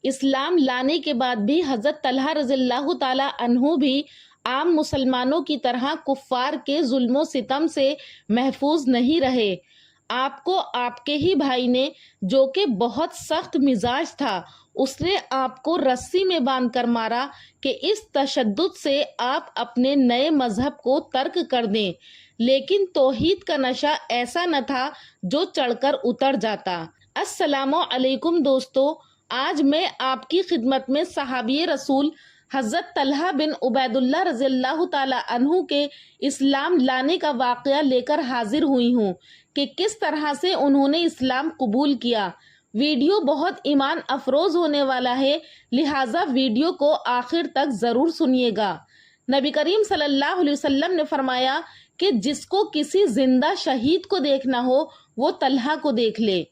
اسلام لانے کے بعد بھی حضرت طلحہ رضی اللہ تعالی عنہ بھی عام مسلمانوں کی طرح کفار کے ظلم و ستم سے محفوظ نہیں رہے۔ آپ کو آپ کے ہی بھائی نے، جو کہ بہت سخت مزاج تھا، اس نے آپ کو رسی میں باندھ کر مارا کہ اس تشدد سے آپ اپنے نئے مذہب کو ترک کر دیں، لیکن توحید کا نشہ ایسا نہ تھا جو چڑھ کر اتر جاتا۔ السلام علیکم دوستو، آج میں آپ کی خدمت میں صحابی رسول حضرت طلحہ بن عبید اللہ رضی اللہ تعالی عنہ کے اسلام لانے کا واقعہ لے کر حاضر ہوئی ہوں کہ کس طرح سے انہوں نے اسلام قبول کیا۔ ویڈیو بہت ایمان افروز ہونے والا ہے، لہٰذا ویڈیو کو آخر تک ضرور سنیے گا۔ نبی کریم صلی اللہ علیہ وسلم نے فرمایا کہ جس کو کسی زندہ شہید کو دیکھنا ہو وہ طلحہ کو دیکھ لے۔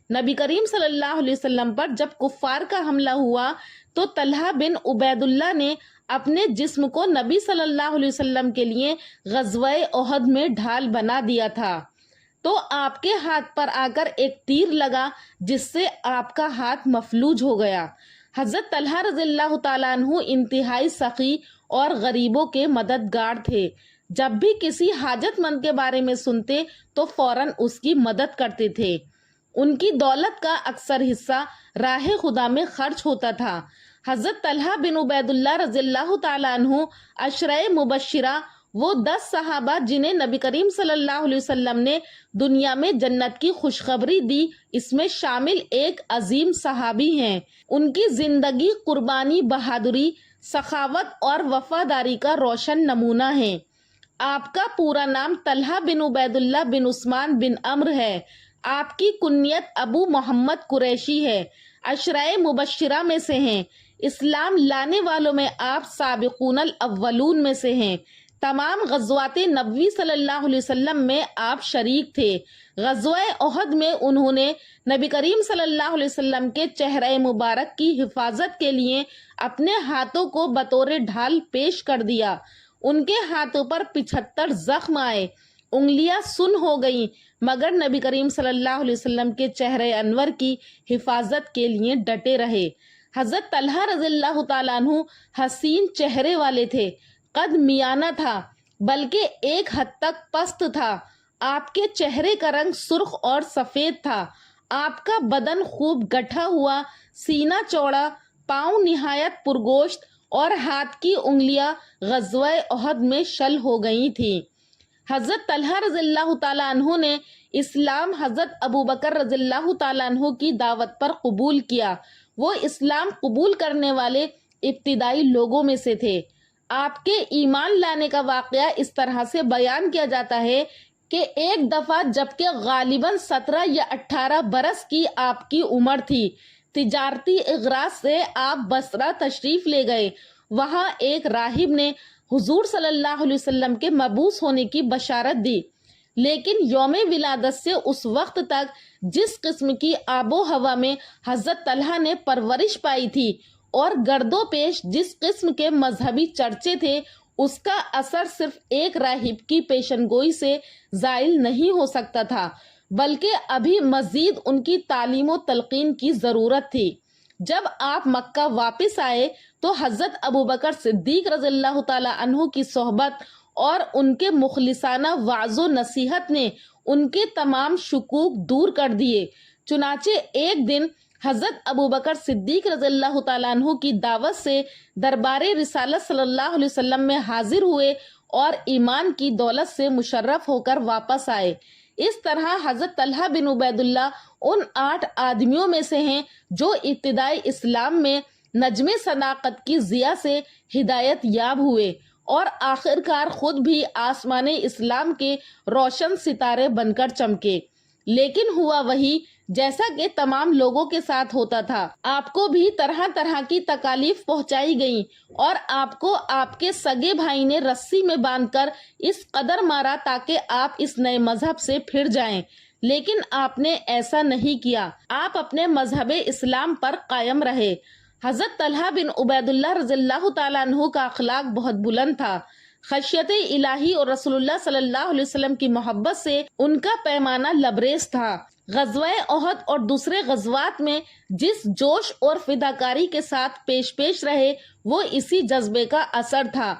نبی کریم صلی اللہ علیہ وسلم پر جب کفار کا حملہ ہوا تو طلحہ بن عبید اللہ نے اپنے جسم کو نبی صلی اللہ علیہ وسلم کے لیے غزوہ احد میں ڈھال بنا دیا تھا، تو آپ کے ہاتھ پر آ کر ایک تیر لگا جس سے آپ کا ہاتھ مفلوج ہو گیا۔ حضرت طلحہ رضی اللہ تعالیٰ عنہ انتہائی سخی اور غریبوں کے مددگار تھے۔ جب بھی کسی حاجت مند کے بارے میں سنتے تو فوراً اس کی مدد کرتے تھے۔ ان کی دولت کا اکثر حصہ راہ خدا میں خرچ ہوتا تھا۔ حضرت طلحہ بن عبید اللہ رضی اللہ تعالیٰ عنہ عشرہ مبشرہ، وہ 10 صحابہ جنہیں نبی کریم صلی اللہ علیہ وسلم نے دنیا میں جنت کی خوشخبری دی، اس میں شامل ایک عظیم صحابی ہیں۔ ان کی زندگی قربانی، بہادری، سخاوت اور وفاداری کا روشن نمونہ ہے۔ آپ کا پورا نام طلحہ بن عبید اللہ بن عثمان بن عمرو ہے۔ آپ کی کنیت ابو محمد قریشی ہے۔ عشرہ مبشرہ میں سے ہیں۔ اسلام لانے والوں میں آپ سابقون الاولون میں سے ہیں۔ تمام غزوات نبوی صلی اللہ علیہ وسلم میں آپ شریک تھے۔ غزوہ احد میں انہوں نے نبی کریم صلی اللہ علیہ وسلم کے چہرہ مبارک کی حفاظت کے لیے اپنے ہاتھوں کو بطور ڈھال پیش کر دیا۔ ان کے ہاتھوں پر 75 زخم آئے، انگلیاں سن ہو گئیں، مگر نبی کریم صلی اللہ علیہ وسلم کے چہرے انور کی حفاظت کے لیے ڈٹے رہے۔ حضرت طلحہ رضی اللہ تعالیٰ عنہ حسین چہرے والے تھے، قد میانہ تھا بلکہ ایک حد تک پست تھا۔ آپ کے چہرے کا رنگ سرخ اور سفید تھا۔ آپ کا بدن خوب گٹھا ہوا، سینہ چوڑا، پاؤں نہایت پرگوشت اور ہاتھ کی انگلیاں غزوہ احد میں شل ہو گئی تھیں۔ حضرت طلحہ رضی اللہ تعالیٰ عنہ نے اسلام حضرت ابوبکر رضی اللہ تعالیٰ عنہ کی دعوت پر قبول کیا۔ وہ اسلام قبول کرنے والے ابتدائی لوگوں میں سے تھے۔ آپ کے ایمان لانے کا واقعہ اس طرح سے بیان کیا جاتا ہے کہ ایک دفعہ جبکہ غالباً 17 یا 18 برس کی آپ کی عمر تھی، تجارتی اغراض سے آپ بصرہ تشریف لے گئے۔ وہاں ایک راہب نے حضور صلی اللہ علیہ وسلم کے مبعوث ہونے کی بشارت دی، لیکن یوم ولادت سے اس وقت تک جس قسم کی آب و ہوا میں حضرت طلحہ نے پرورش پائی تھی اور گرد و پیش جس قسم کے مذہبی چرچے تھے، اس کا اثر صرف ایک راہب کی پیشن گوئی سے زائل نہیں ہو سکتا تھا، بلکہ ابھی مزید ان کی تعلیم و تلقین کی ضرورت تھی۔ جب آپ مکہ واپس آئے تو حضرت ابوبکر صدیق رضی اللہ تعالی عنہ کی صحبت اور ان کے مخلصانہ وعظ و نصیحت نے ان کے تمام شکوک دور کر دیے۔ چنانچہ ایک دن حضرت ابوبکر صدیق رضی اللہ تعالیٰ عنہ کی دعوت سے دربار رسالت صلی اللہ علیہ وسلم میں حاضر ہوئے اور ایمان کی دولت سے مشرف ہو کر واپس آئے۔ اس طرح حضرت طلحہ بن عبید اللہ ان 8 آدمیوں میں سے ہیں جو ابتدائی اسلام میں نجم صداقت کی ضیاء سے ہدایت یاب ہوئے اور آخر کار خود بھی آسمان اسلام کے روشن ستارے بن کر چمکے۔ لیکن ہوا وہی جیسا کہ تمام لوگوں کے ساتھ ہوتا تھا۔ آپ کو بھی طرح طرح کی تکالیف پہنچائی گئیں اور آپ کو آپ کے سگے بھائی نے رسی میں باندھ کر اس قدر مارا تاکہ آپ اس نئے مذہب سے پھر جائیں، لیکن آپ نے ایسا نہیں کیا۔ آپ اپنے مذہب اسلام پر قائم رہے۔ حضرت طلحہ بن عبید اللہ رضی اللہ تعالیٰ عنہ کا اخلاق بہت بلند تھا۔ خشیت الہی اور رسول اللہ صلی اللہ علیہ وسلم کی محبت سے ان کا پیمانہ لبریز تھا۔ غزوہ احد اور دوسرے غزوات میں جس جوش اور فداکاری کے ساتھ پیش رہے وہ اسی جذبے کا اثر تھا۔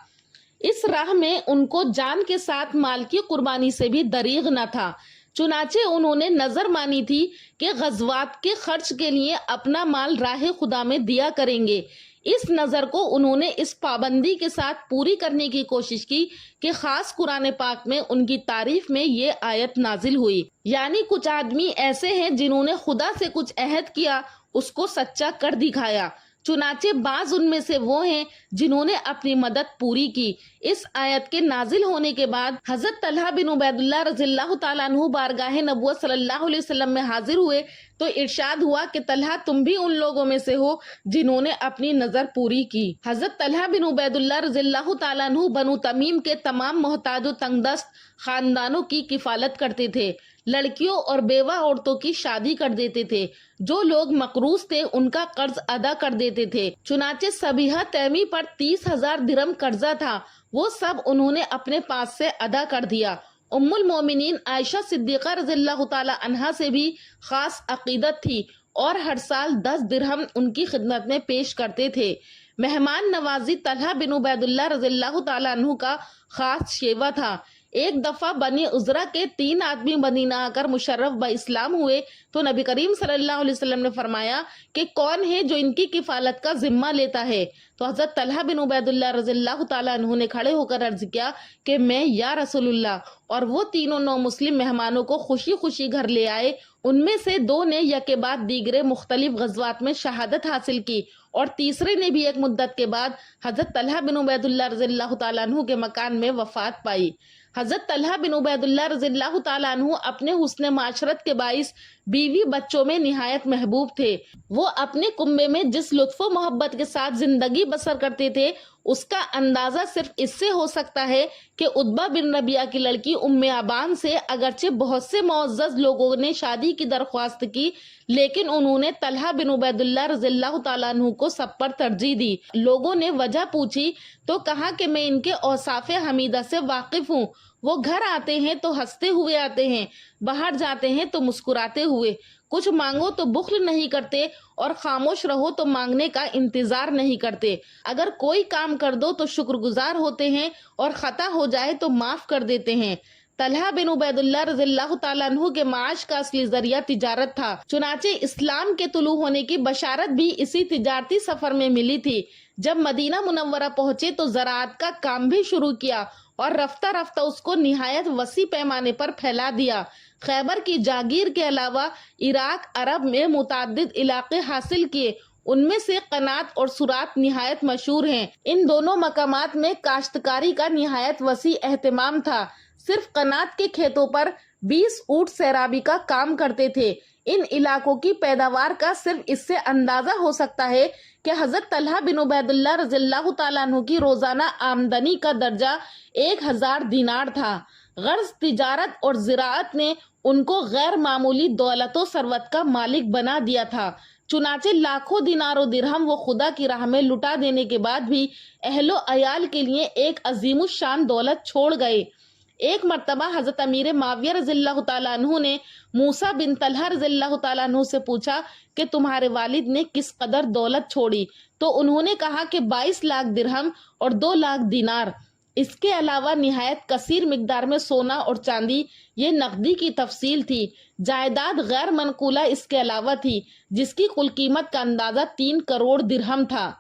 اس راہ میں ان کو جان کے ساتھ مال کی قربانی سے بھی دریغ نہ تھا۔ چنانچہ انہوں نے نظر مانی تھی کہ غزوات کے خرچ کے لیے اپنا مال راہ خدا میں دیا کریں گے۔ اس نظر کو انہوں نے اس پابندی کے ساتھ پوری کرنے کی کوشش کی کہ خاص قرآن پاک میں ان کی تعریف میں یہ آیت نازل ہوئی، یعنی کچھ آدمی ایسے ہیں جنہوں نے خدا سے کچھ عہد کیا، اس کو سچا کر دکھایا، چنانچہ بعض ان میں سے وہ ہیں جنہوں نے اپنی مدد پوری کی۔ اس آیت کے نازل ہونے کے بعد حضرت طلحہ بن عبید اللہ رضی اللہ تعالیٰ عنہ بارگاہ نبوت صلی اللہ علیہ وسلم میں حاضر ہوئے تو ارشاد ہوا کہ طلحہ تم بھی ان لوگوں میں سے ہو جنہوں نے اپنی نظر پوری کی۔ حضرت طلحہ بن عبید اللہ رضی اللہ تعالیٰ عنہ بنو تمیم کے تمام محتاج و تنگ دست خاندانوں کی کفالت کرتے تھے، لڑکیوں اور بیوہ عورتوں کی شادی کر دیتے تھے، جو لوگ مقروض تھے ان کا قرض ادا کر دیتے تھے۔ چنانچہ سبیحہ تیمی پر 30,000 درہم قرضہ تھا، وہ سب انہوں نے اپنے پاس سے ادا کر دیا۔ ام المومنین عائشہ صدیقہ رضی اللہ تعالی عنہا سے بھی خاص عقیدت تھی اور ہر سال 10 درہم ان کی خدمت میں پیش کرتے تھے۔ مہمان نوازی طلحہ بن عبید اللہ رضی اللہ تعالیٰ عنہ کا خاص شیوا تھا۔ ایک دفعہ بنی عذرہ کے 3 آدمی مدینہ آ کر مشرف با اسلام ہوئے تو نبی کریم صلی اللہ علیہ وسلم نے فرمایا کہ کون ہے جو ان کی کفالت کا ذمہ لیتا ہے؟ تو حضرت طلحہ بن عبید اللہ رضی اللہ تعالیٰ عنہ نے کھڑے ہو کر عرض کیا کہ میں یا رسول اللہ، اور وہ تینوں نو مسلم مہمانوں کو خوشی خوشی گھر لے آئے۔ ان میں سے 2 نے یکے بعد دیگرے مختلف غزوات میں شہادت حاصل کی اور تیسرے نے بھی ایک مدت کے بعد حضرت طلحہ بن عبید اللہ رضی اللہ تعالیٰ عنہ کے مکان میں وفات پائی۔ حضرت طلحہ بن عبید اللہ رضی اللہ تعالیٰ عنہ اپنے حسن معاشرت کے باعث بیوی بچوں میں نہایت محبوب تھے۔ وہ اپنے کنبے میں جس لطف و محبت کے ساتھ زندگی بسر کرتے تھے اس کا اندازہ صرف اس سے ہو سکتا ہے کہ عتبہ بن ربیعہ کی لڑکی ام ابان سے اگرچہ بہت سے معزز لوگوں نے شادی کی درخواست کی، لیکن انہوں نے طلحہ بن عبید اللہ رضی اللہ تعالیٰ عنہ کو سب پر ترجیح دی۔ لوگوں نے وجہ پوچھی تو کہا کہ میں ان کے اوصاف حمیدہ سے واقف ہوں۔ وہ گھر آتے ہیں تو ہنستے ہوئے آتے ہیں، باہر جاتے ہیں تو مسکراتے ہوئے، کچھ مانگو تو بخل نہیں کرتے اور خاموش رہو تو مانگنے کا انتظار نہیں کرتے۔ اگر کوئی کام کر دو تو شکر گزار ہوتے ہیں اور خطا ہو جائے تو معاف کر دیتے ہیں۔ طلحہ بن عبید اللہ رضی اللہ تعالیٰ عنہ کے معاش کا اصلی ذریعہ تجارت تھا، چنانچہ اسلام کے طلوع ہونے کی بشارت بھی اسی تجارتی سفر میں ملی تھی۔ جب مدینہ منورہ پہنچے تو زراعت کا کام بھی شروع کیا اور رفتہ رفتہ اس کو نہایت وسیع پیمانے پر پھیلا دیا۔ خیبر کی جاگیر کے علاوہ عراق عرب میں متعدد علاقے حاصل کیے، ان میں سے قنات اور سرات نہایت مشہور ہیں۔ ان دونوں مقامات میں کاشتکاری کا نہایت وسیع اہتمام تھا۔ صرف قنات کے کھیتوں پر 20 اونٹ سیرابی کا کام کرتے تھے۔ ان علاقوں کی پیداوار کا صرف اس سے اندازہ ہو سکتا ہے کہ حضرت طلحہ بن عبید اللہ رضی اللہ تعالیٰ عنہ کی روزانہ آمدنی کا درجہ 1000 دینار تھا۔ غرض تجارت اور زراعت نے ان کو غیر معمولی دولت و ثروت کا مالک بنا دیا تھا۔ چنانچہ لاکھوں دینار و درہم وہ خدا کی راہ میں لٹا دینے کے بعد بھی اہل و عیال کے لیے ایک عظیم الشان دولت چھوڑ گئے۔ ایک مرتبہ حضرت امیر معاویہ رضی اللہ تعالیٰ عنہ نے موسیٰ بن طلحہ رضی اللہ تعالیٰ عنہ سے پوچھا کہ تمہارے والد نے کس قدر دولت چھوڑی؟ تو انہوں نے کہا کہ 22 لاکھ درہم اور 2 لاکھ دینار، اس کے علاوہ نہایت کثیر مقدار میں سونا اور چاندی، یہ نقدی کی تفصیل تھی۔ جائیداد غیر منقولہ اس کے علاوہ تھی جس کی کل قیمت کا اندازہ 3 کروڑ درہم تھا۔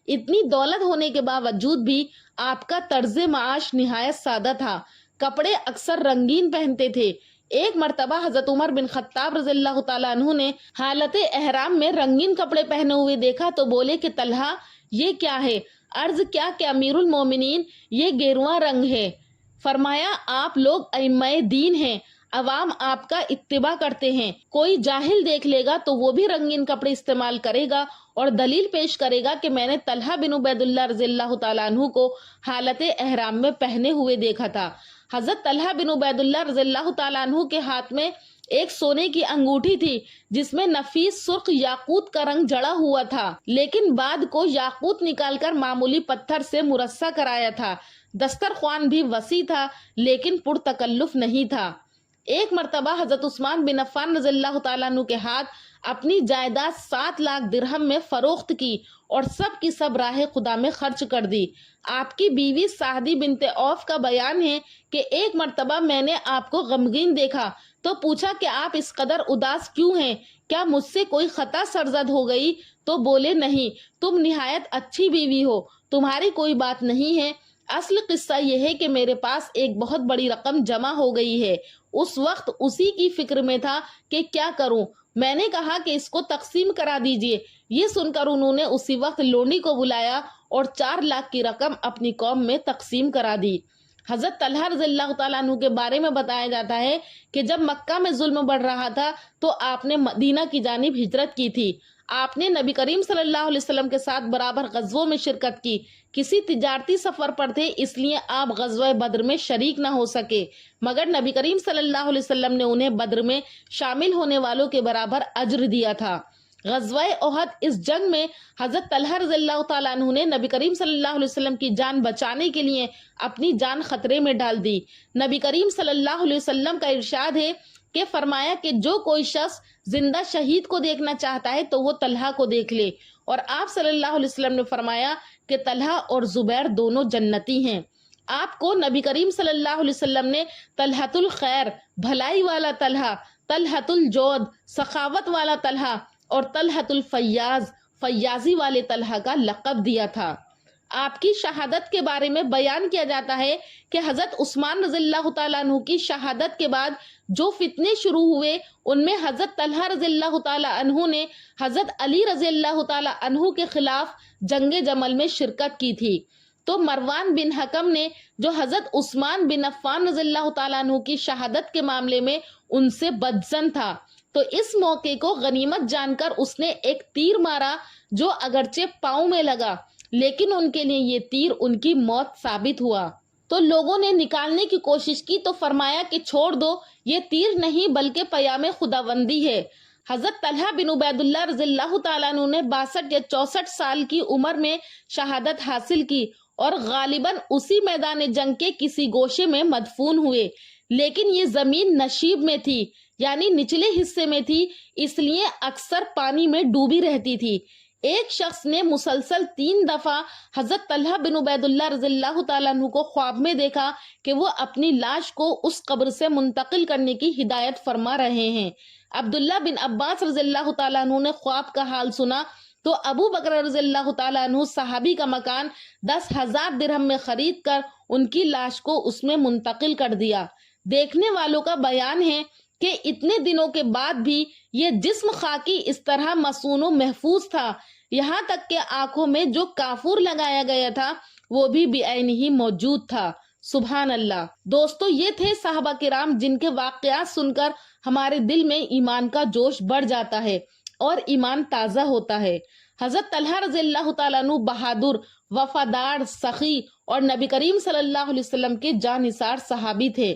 اتنی دولت ہونے کے باوجود بھی آپ کا طرز معاش نہایت سادہ تھا۔ کپڑے اکثر رنگین پہنتے تھے۔ ایک مرتبہ حضرت عمر بن خطاب رضی اللہ تعالیٰ عنہ نے حالت احرام میں رنگین کپڑے پہنے ہوئے دیکھا تو بولے کہ طلحہ یہ کیا ہے؟ عرض کیا کہ امیر المومنین یہ گیرواں رنگ ہے۔ فرمایا آپ لوگ ائمہ دین ہیں، عوام آپ کا اتباع کرتے ہیں، کوئی جاہل دیکھ لے گا تو وہ بھی رنگین کپڑے استعمال کرے گا اور دلیل پیش کرے گا کہ میں نے طلحہ بن عبید اللہ رضی اللہ تعالیٰ عنہ کو حالت احرام میں پہنے ہوئے دیکھا تھا۔ حضرت طلحہ بن عبید اللہ رضی اللہ تعالیٰ عنہ کے ہاتھ میں ایک سونے کی انگوٹھی تھی جس میں نفیس سرخ یاقوت کا رنگ جڑا ہوا تھا، لیکن بعد کو یاقوت نکال کر معمولی پتھر سے مرصع کرایا تھا۔ دسترخوان بھی وسیع تھا لیکن پرتکلف نہیں تھا۔ ایک مرتبہ حضرت عثمان بن عفان رضی اللہ تعالیٰ عنہ کے ہاتھ اپنی جائیداد 7 لاکھ درہم میں فروخت کی اور سب کی سب راہ خدا میں خرچ کر دی۔ آپ کی بیوی سعدی بنت عوف کا بیان ہے کہ ایک مرتبہ میں نے آپ کو غمگین دیکھا تو پوچھا کہ آپ اس قدر اداس کیوں ہیں؟ کیا مجھ سے کوئی خطا سرزد ہو گئی؟ تو بولے نہیں، تم نہایت اچھی بیوی ہو، تمہاری کوئی بات نہیں ہے۔ اصل قصہ یہ ہے کہ میرے پاس ایک بہت بڑی رقم جمع ہو گئی ہے، اس وقت اسی کی فکر میں تھا کہ کیا کروں۔ میں نے کہا کہ اس کو تقسیم کرا دیجئے۔ یہ سن کر انہوں نے اسی وقت لونڈی کو بلایا اور 4 لاکھ کی رقم اپنی قوم میں تقسیم کرا دی۔ حضرت طلحہ رضی اللہ تعالیٰ عنہ کے بارے میں بتایا جاتا ہے کہ جب مکہ میں ظلم بڑھ رہا تھا تو آپ نے مدینہ کی جانب ہجرت کی تھی۔ آپ نے نبی کریم صلی اللہ علیہ وسلم کے ساتھ برابر غزووں میں شرکت کی۔ کسی تجارتی سفر پر تھے، اس لیے آپ غزوہ بدر میں شریک نہ ہو سکے، مگر نبی کریم صلی اللہ علیہ وسلم نے انہیں بدر میں شامل ہونے والوں کے برابر اجر دیا تھا۔ غزوہ احد، اس جنگ میں حضرت طلحہ رضی اللہ تعالیٰ عنہ نے نبی کریم صلی اللہ علیہ وسلم کی جان بچانے کے لیے اپنی جان خطرے میں ڈال دی۔ نبی کریم صلی اللہ علیہ وسلم کا ارشاد ہے کہ فرمایا کہ جو کوئی شخص زندہ شہید کو دیکھنا چاہتا ہے تو وہ طلحہ کو دیکھ لے، اور آپ صلی اللہ علیہ وسلم نے فرمایا کہ طلحہ اور زبیر دونوں جنتی ہیں۔ آپ کو نبی کریم صلی اللہ علیہ وسلم نے طلحۃ الخیر، بھلائی والا طلحہ، طلحۃ الجود، سخاوت والا طلحہ، اور طلحۃ الفیاض، فیاضی والے طلحہ کا لقب دیا تھا۔ آپ کی شہادت کے بارے میں بیان کیا جاتا ہے کہ حضرت عثمان رضی اللہ تعالیٰ عنہ کی شہادت کے بعد جو فتنے شروع ہوئے ان میں حضرت طلحہ رضی اللہ تعالیٰ عنہ نے حضرت علی رضی اللہ تعالیٰ عنہ کے خلاف جنگ جمل میں شرکت کی تھی، تو مروان بن حکم نے جو حضرت عثمان بن عفان رضی اللہ تعالیٰ عنہ کی شہادت کے معاملے میں ان سے بدظن تھا، تو اس موقع کو غنیمت جان کر اس نے ایک تیر مارا جو اگرچہ پاؤں میں لگا، لیکن ان کے لیے یہ تیر ان کی موت ثابت ہوا۔ تو لوگوں نے نکالنے کی کوشش کی تو فرمایا کہ چھوڑ دو، یہ تیر نہیں بلکہ پیام خداوندی ہے۔ حضرت طلحہ بن عبید اللہ رضی اللہ تعالیٰ عنہ نے 62 یا 64 سال کی عمر میں شہادت حاصل کی اور غالباً اسی میدان جنگ کے کسی گوشے میں مدفون ہوئے، لیکن یہ زمین نشیب میں تھی، یعنی نچلے حصے میں تھی، اس لیے اکثر پانی میں ڈوبی رہتی تھی۔ ایک شخص نے مسلسل 3 دفعہ حضرت طلحہ بن عبید اللہ رضی اللہ تعالیٰ عنہ کو خواب میں دیکھا کہ وہ اپنی لاش کو اس قبر سے منتقل کرنے کی ہدایت فرما رہے ہیں۔ عبداللہ بن عباس رضی اللہ تعالیٰ عنہ نے خواب کا حال سنا تو ابو بکر رضی اللہ تعالیٰ عنہ صحابی کا مکان 10,000 درہم میں خرید کر ان کی لاش کو اس میں منتقل کر دیا۔ دیکھنے والوں کا بیان ہے کہ اتنے دنوں کے بعد بھی یہ جسم خاکی اس طرح مصون و محفوظ تھا، یہاں تک کہ آنکھوں میں جو کافور لگایا گیا تھا وہ بھی بعین ہی موجود تھا۔ سبحان اللہ۔ دوستو، یہ تھے صحابہ کرام جن کے واقعات سن کر ہمارے دل میں ایمان کا جوش بڑھ جاتا ہے اور ایمان تازہ ہوتا ہے۔ حضرت طلحہ رضی اللہ تعالیٰ عنہ بہادر، وفادار، سخی اور نبی کریم صلی اللہ علیہ وسلم کے جانثار صحابی تھے۔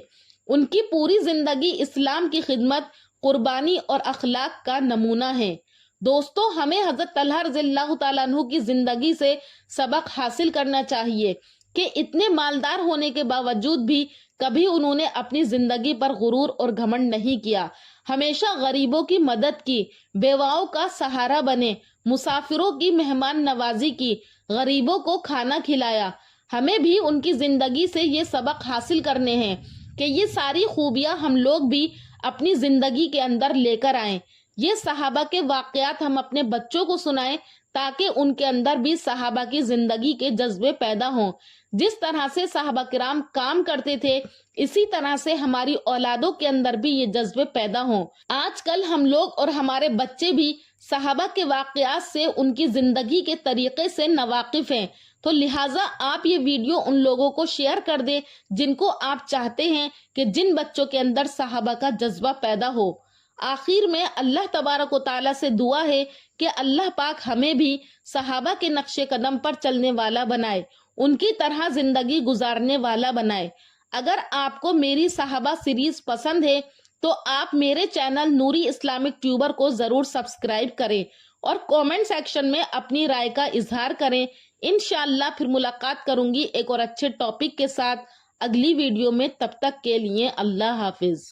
ان کی پوری زندگی اسلام کی خدمت، قربانی اور اخلاق کا نمونہ ہے۔ دوستو، ہمیں حضرت طلحہ رضی اللہ تعالیٰ عنہ کی زندگی سے سبق حاصل کرنا چاہیے کہ اتنے مالدار ہونے کے باوجود بھی کبھی انہوں نے اپنی زندگی پر غرور اور گھمنڈ نہیں کیا، ہمیشہ غریبوں کی مدد کی، بیواؤں کا سہارا بنے، مسافروں کی مہمان نوازی کی، غریبوں کو کھانا کھلایا۔ ہمیں بھی ان کی زندگی سے یہ سبق حاصل کرنے ہیں کہ یہ ساری خوبیاں ہم لوگ بھی اپنی زندگی کے اندر لے کر آئیں۔ یہ صحابہ کے واقعات ہم اپنے بچوں کو سنائیں تاکہ ان کے اندر بھی صحابہ کی زندگی کے جذبے پیدا ہوں۔ جس طرح سے صحابہ کرام کام کرتے تھے اسی طرح سے ہماری اولادوں کے اندر بھی یہ جذبے پیدا ہوں۔ آج کل ہم لوگ اور ہمارے بچے بھی صحابہ کے واقعات سے، ان کی زندگی کے طریقے سے ناواقف ہیں، تو لہٰذا آپ یہ ویڈیو ان لوگوں کو شیئر کر دیں جن کو آپ چاہتے ہیں کہ جن بچوں کے اندر صحابہ کا جذبہ پیدا ہو۔ آخر میں اللہ تبارک و تعالیٰ سے دعا ہے کہ اللہ پاک ہمیں بھی صحابہ کے نقش قدم پر چلنے والا بنائے، ان کی طرح زندگی گزارنے والا بنائے۔ اگر آپ کو میری صحابہ سیریز پسند ہے تو آپ میرے چینل نوری اسلامک ٹیوبر کو ضرور سبسکرائب کریں اور کومنٹ سیکشن میں اپنی رائے کا اظہار کریں۔ انشاءاللہ پھر ملاقات کروں گی ایک اور اچھے ٹاپک کے ساتھ اگلی ویڈیو میں۔ تب تک کے لیے اللہ حافظ۔